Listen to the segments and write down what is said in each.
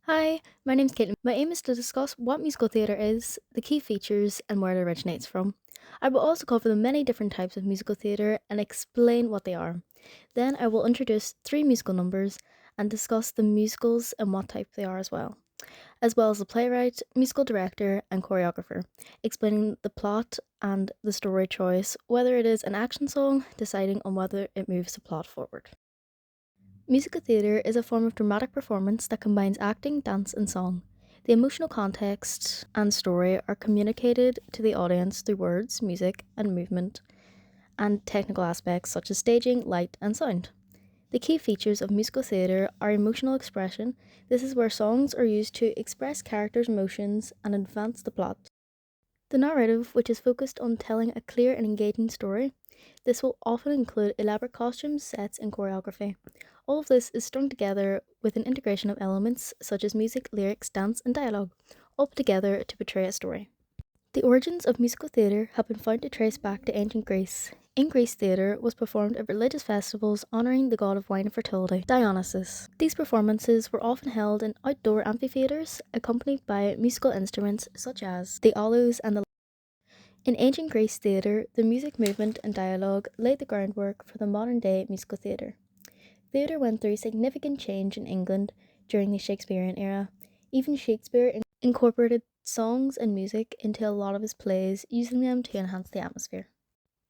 Hi, my name's Caitlin. My aim is to discuss what musical theatre is, the key features, and where it originates from. I will also cover the many different types of musical theatre and explain what they are. Then I will introduce three musical numbers and discuss the musicals and what type they are as well as the playwright, musical director, and choreographer, explaining the plot and the story choice, whether it is an action song, deciding on whether it moves the plot forward. Musical theatre is a form of dramatic performance that combines acting, dance, and song. The emotional context and story are communicated to the audience through words, music, and movement, and technical aspects such as staging, light, and sound. The key features of musical theatre are emotional expression. This is where songs are used to express characters' emotions and advance the plot. The narrative, which is focused on telling a clear and engaging story. This will often include elaborate costumes, sets, and choreography. All of this is strung together with an integration of elements such as music, lyrics, dance, and dialogue, all put together to portray a story. The origins of musical theatre have been found to trace back to ancient Greece. In Greece, theatre was performed at religious festivals honouring the god of wine and fertility, Dionysus. These performances were often held in outdoor amphitheatres, accompanied by musical instruments such as the aulos and the. In ancient Greece theatre, the music movement and dialogue laid the groundwork for the modern day musical theatre. Theatre went through significant change in England during the Shakespearean era. Even Shakespeare incorporated songs and music into a lot of his plays, using them to enhance the atmosphere.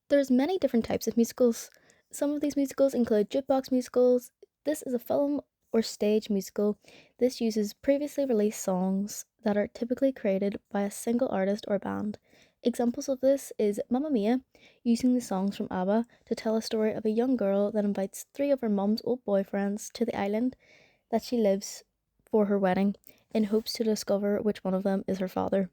There's many different types of musicals. Some of these musicals include jukebox musicals. This is a film or stage musical. This uses previously released songs that are typically created by a single artist or band. Examples of this is Mamma Mia, using the songs from ABBA to tell a story of a young girl that invites three of her mum's old boyfriends to the island that she lives for her wedding in hopes to discover which one of them is her father.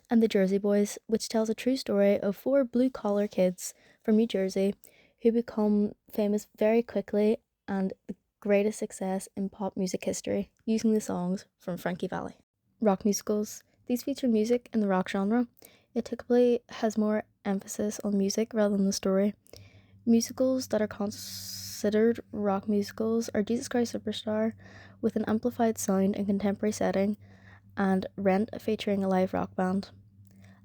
And The Jersey Boys, which tells a true story of four blue collar kids from New Jersey who become famous very quickly and the greatest success in pop music history, using the songs from Frankie Valli. Rock musicals. These feature music in the rock genre. It typically has more emphasis on music rather than the story. Musicals that are considered rock musicals are Jesus Christ Superstar, with an amplified sound and contemporary setting, and Rent featuring a live rock band.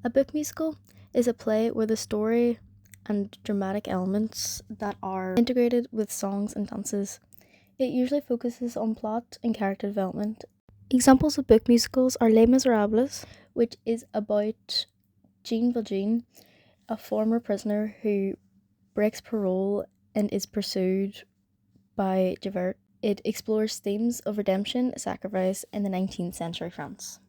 A book musical is a play where the story and dramatic elements that are integrated with songs and dances. It usually focuses on plot and character development. Examples of book musicals are Les Miserables, which is about Jean Valjean, a former prisoner who breaks parole and is pursued by Javert. It explores themes of redemption, sacrifice in the 19th century France.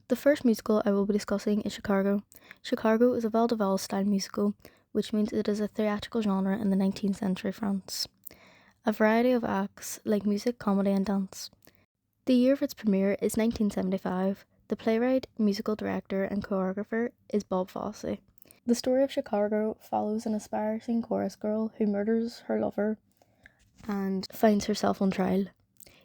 The first musical I will be discussing is Chicago. Chicago is a vaudeville style musical, which means it is a theatrical genre in the 19th century France. A variety of acts like music, comedy, and dance. The year of its premiere is 1975. The playwright, musical director, and choreographer is Bob Fosse. The story of Chicago follows an aspiring chorus girl who murders her lover and finds herself on trial.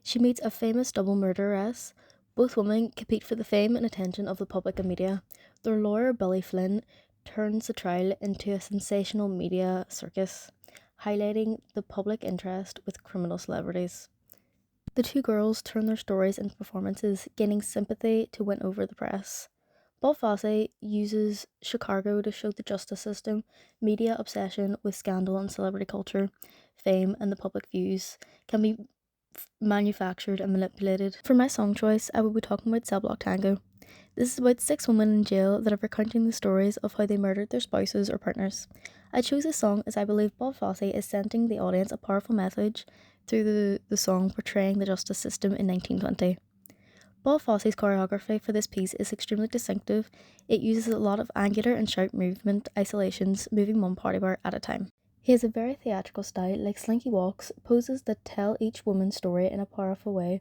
She meets a famous double murderess. Both women compete for the fame and attention of the public and media. Their lawyer, Billy Flynn, turns the trial into a sensational media circus, highlighting the public interest with criminal celebrities. The two girls turn their stories into performances, gaining sympathy to win over the press. Bob Fosse uses Chicago to show the justice system, media obsession with scandal and celebrity culture, fame, and the public views can be manufactured and manipulated. For my song choice, I will be talking about Cell Block Tango. This is about six women in jail that are recounting the stories of how they murdered their spouses or partners. I chose this song as I believe Bob Fosse is sending the audience a powerful message through the song portraying the justice system in 1920. Bob Fosse's choreography for this piece is extremely distinctive. It uses a lot of angular and sharp movement isolations, moving one party part at a time. He has a very theatrical style, like slinky walks, poses that tell each woman's story in a powerful way,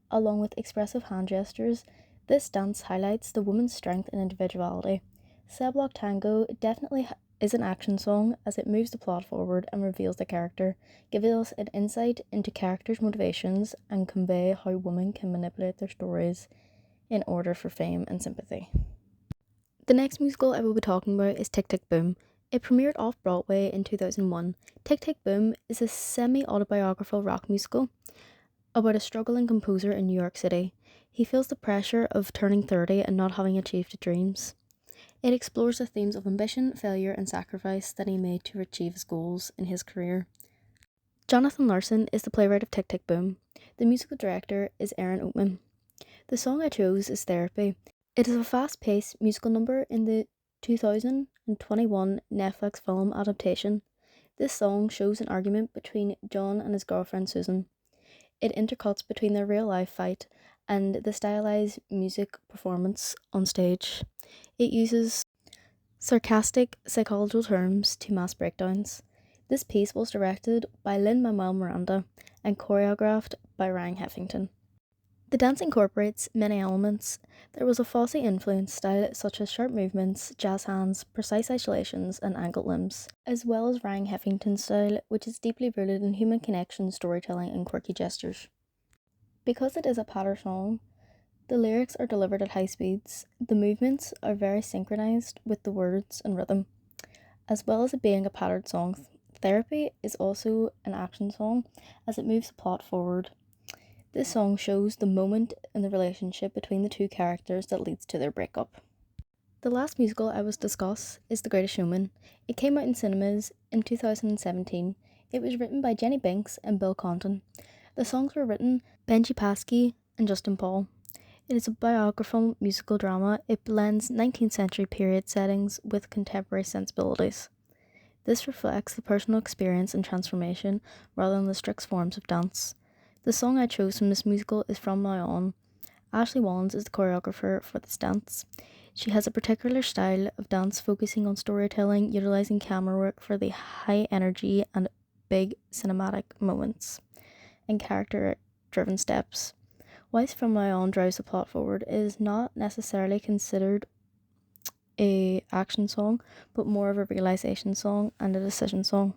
along with expressive hand gestures. This dance highlights the woman's strength and individuality. Cell Block Tango definitely is an action song as it moves the plot forward and reveals the character, giving us an insight into characters' motivations and convey how women can manipulate their stories in order for fame and sympathy. The next musical I will be talking about is Tick Tick Boom. It premiered off Broadway in 2001. Tick Tick Boom is a semi autobiographical rock musical. about a struggling composer in New York City. He feels the pressure of turning 30 and not having achieved his dreams. It explores the themes of ambition, failure, and sacrifice that he made to achieve his goals in his career. Jonathan Larson is the playwright of Tick Tick Boom. The musical director is Aaron Oatman. The song I chose is Therapy. It is a fast paced musical number in the 2021 Netflix film adaptation. This song shows an argument between John and his girlfriend Susan. It intercuts between their real life fight and the stylized music performance on stage. It uses sarcastic psychological terms to mass breakdowns. This piece was directed by Lin-Manuel Miranda and choreographed by Ryan Heffington. The dance incorporates many elements. There was a Fosse influenced style such as sharp movements, jazz hands, precise isolations, and angled limbs, as well as Ryan Heffington's style, which is deeply rooted in human connection, storytelling, and quirky gestures. Because it is a patter song, the lyrics are delivered at high speeds. The movements are very synchronized with the words and rhythm. As well as it being a pattered song, Therapy is also an action song as it moves the plot forward. This song shows the moment in the relationship between the two characters that leads to their breakup. The last musical I will discuss is The Greatest Showman. It came out in cinemas in 2017. It was written by Jenny Binks and Bill Condon. The songs were written by Benji Pasky and Justin Paul. It is a biographical musical drama. It blends 19th century period settings with contemporary sensibilities. This reflects the personal experience and transformation rather than the strict forms of dance. The song I chose from this musical is From Now On. Ashley Wallens is the choreographer for this dance. She has a particular style of dance focusing on storytelling, utilizing camera work for the high energy and big cinematic moments, and character driven steps. Whilst From Now On drives the plot forward, it is not necessarily considered a action song, but more of a realization song and a decision song,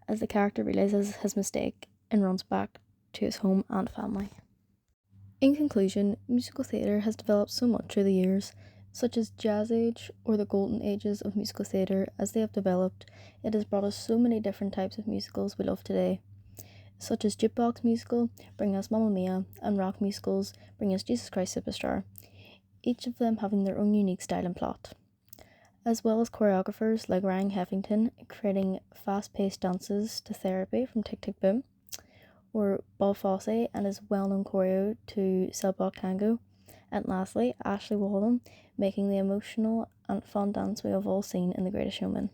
as the character realizes his mistake and runs back to his home and family. In conclusion, musical theatre has developed so much through the years, such as Jazz Age or the Golden Ages of musical theatre. As they have developed, it has brought us so many different types of musicals we love today, such as jukebox musical, bringing us Mamma Mia, and rock musicals, bringing us Jesus Christ Superstar, each of them having their own unique style and plot, as well as choreographers like Ryan Heffington creating fast-paced dances to Therapy from Tick Tick Boom, or Bob Fosse and his well-known choreo to Cell Block Tango, and lastly, Ashley Wallen making the emotional and fun dance we have all seen in The Greatest Showman.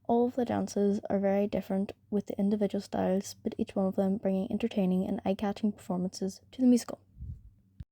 All of the dances are very different with the individual styles, but each one of them bringing entertaining and eye-catching performances to the musical.